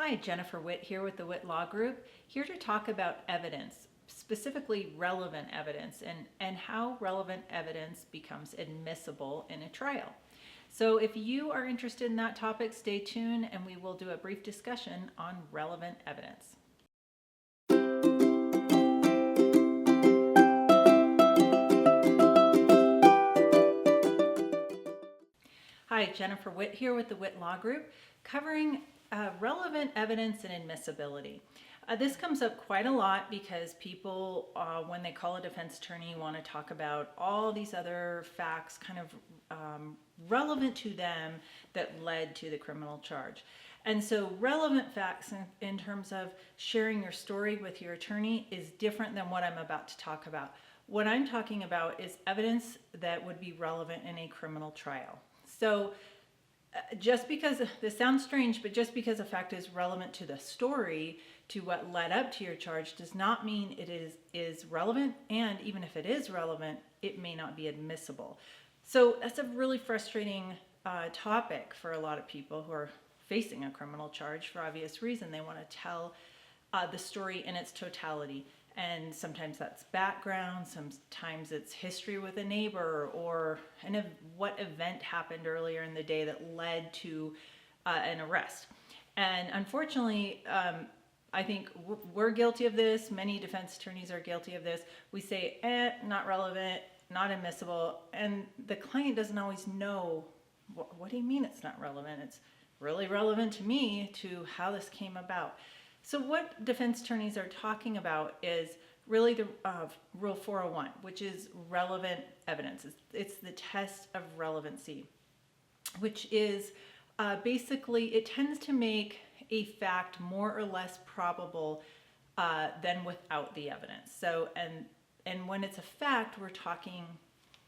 Hi, Jennifer Witt here with the Witt Law Group, here to talk about evidence, specifically relevant evidence, and how relevant evidence becomes admissible in a trial. So if you are interested in that topic, stay tuned and we will do a brief discussion on relevant evidence. Hi, Jennifer Witt here with the Witt Law Group, covering relevant evidence and admissibility. This comes up quite a lot because people, when they call a defense attorney, want to talk about all these other facts kind of relevant to them that led to the criminal charge. And so relevant facts in terms of sharing your story with your attorney is different than what I'm about to talk about. What I'm talking about is evidence that would be relevant in a criminal trial. So just because, this sounds strange, but just because a fact is relevant to the story, to what led up to your charge, does not mean it is relevant, and even if it is relevant, it may not be admissible. So that's a really frustrating topic for a lot of people who are facing a criminal charge for obvious reason. They want to tell the story in its totality. And sometimes that's background, sometimes it's history with a neighbor, or what event happened earlier in the day that led to an arrest. And unfortunately, I think we're guilty of this. Many defense attorneys are guilty of this. We say, not relevant, not admissible, and the client doesn't always know, what do you mean it's not relevant? It's really relevant to me, to how this came about. So what defense attorneys are talking about is really the Rule 401, which is relevant evidence. It's the test of relevancy, which is basically, it tends to make a fact more or less probable than without the evidence. So, and when it's a fact, we're talking,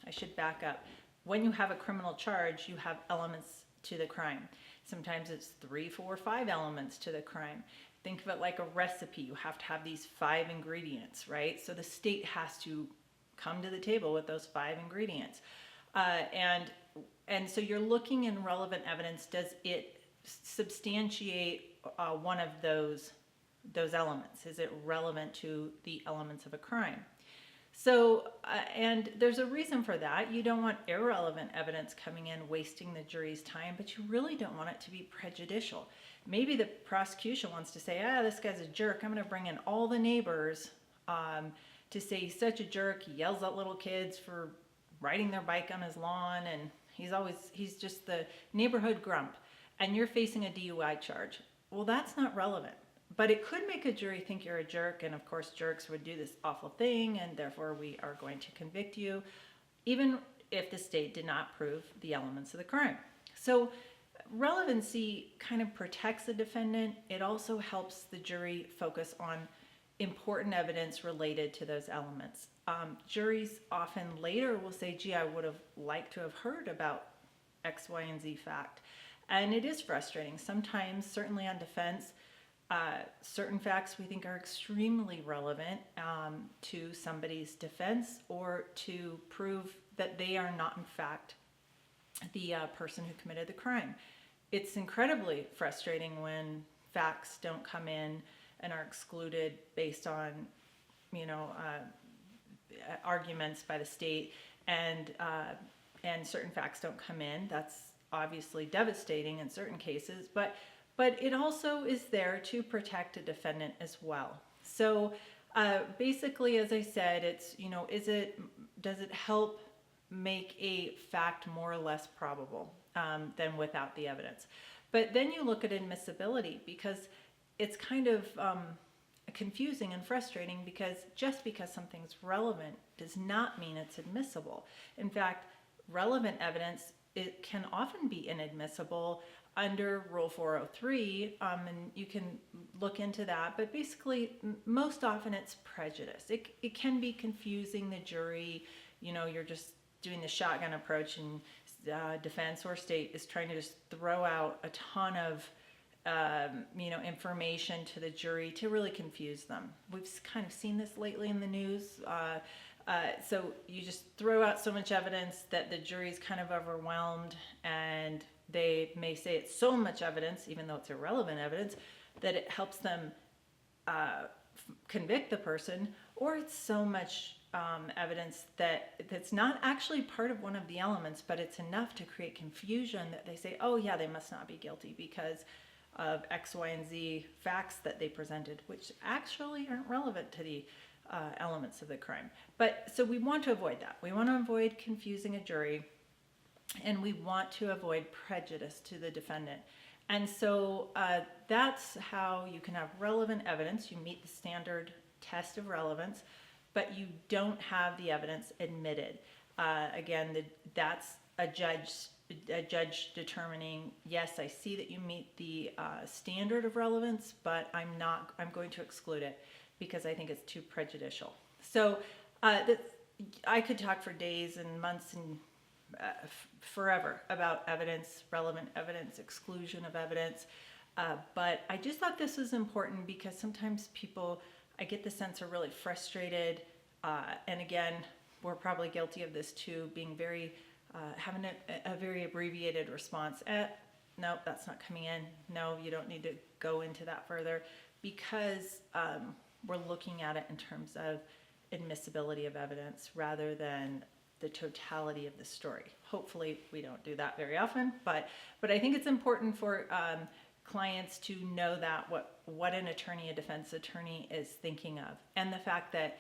I should back up. When you have a criminal charge, you have elements to the crime. Sometimes it's 3, 4, 5 elements to the crime. Think of it like a recipe. You have to have these 5 ingredients, right? So the state has to come to the table with those 5 ingredients. And so you're looking in relevant evidence. Does it substantiate one of those elements? Is it relevant to the elements of a crime? So, and there's a reason for that. You don't want irrelevant evidence coming in, wasting the jury's time, but you really don't want it to be prejudicial. Maybe the prosecution wants to say, this guy's a jerk. I'm going to bring in all the neighbors to say he's such a jerk. He yells at little kids for riding their bike on his lawn, and he's just the neighborhood grump. And you're facing a DUI charge. Well, that's not relevant. But it could make a jury think you're a jerk, and of course jerks would do this awful thing, and therefore we are going to convict you, even if the state did not prove the elements of the crime. So relevancy kind of protects the defendant. It also helps the jury focus on important evidence related to those elements. Juries often later will say, gee, I would have liked to have heard about X, Y, and Z fact. And it is frustrating. Sometimes, certainly on defense, certain facts we think are extremely relevant to somebody's defense, or to prove that they are not in fact the person who committed the crime. It's incredibly frustrating when facts don't come in and are excluded based on, arguments by the state, and certain facts don't come in. That's obviously devastating in certain cases, but it also is there to protect a defendant as well. So basically, as I said, it's, does it help make a fact more or less probable than without the evidence? But then you look at admissibility, because it's kind of confusing and frustrating, because just because something's relevant does not mean it's admissible. In fact, relevant evidence, it can often be inadmissible under Rule 403, and you can look into that, but basically most often it's prejudice. It can be confusing the jury. You're just doing the shotgun approach, and defense or state is trying to just throw out a ton of information to the jury to really confuse them. We've kind of seen this lately in the news. So you just throw out so much evidence that the jury's kind of overwhelmed, and they may say it's so much evidence, even though it's irrelevant evidence, that it helps them convict the person, or it's so much evidence that's not actually part of one of the elements, but it's enough to create confusion that they say, oh yeah, they must not be guilty because of X, Y, and Z facts that they presented, which actually aren't relevant to the elements of the crime. But so we want to avoid that. We want to avoid confusing a jury, and we want to avoid prejudice to the defendant. And so that's how you can have relevant evidence. You meet the standard test of relevance, but you don't have the evidence admitted. Again, that's a judge determining, yes, I see that you meet the standard of relevance, but I'm going to exclude it because I think it's too prejudicial. So I could talk for days and months and forever about evidence, relevant evidence, exclusion of evidence. But I just thought this was important because sometimes people, I get the sense, are really frustrated. And again, we're probably guilty of this too, being very, having a very abbreviated response. No, that's not coming in. No, you don't need to go into that further, because we're looking at it in terms of admissibility of evidence rather than the totality of the story. Hopefully we don't do that very often, but I think it's important for clients to know that what an attorney, a defense attorney, is thinking of, and the fact that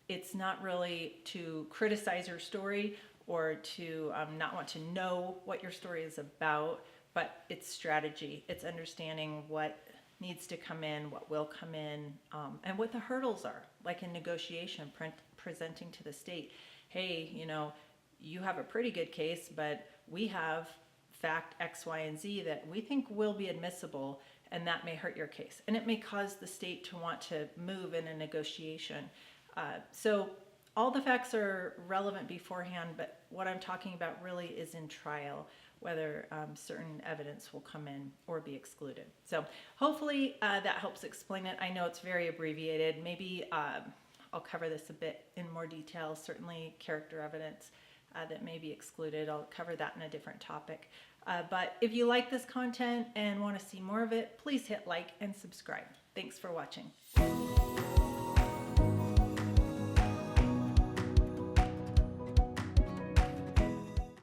it's not really to criticize your story or to not want to know what your story is about, but it's strategy. It's understanding what needs to come in, what will come in, and what the hurdles are, like in negotiation, presenting to the state, hey, you have a pretty good case, but we have fact X, Y, and Z that we think will be admissible, and that may hurt your case. And it may cause the state to want to move in a negotiation. So all the facts are relevant beforehand, but what I'm talking about really is in trial, whether certain evidence will come in or be excluded. So hopefully that helps explain it. I know it's very abbreviated. Maybe I'll cover this a bit in more detail. Certainly character evidence that may be excluded. I'll cover that in a different topic. But if you like this content and want to see more of it, please hit like and subscribe. Thanks for watching.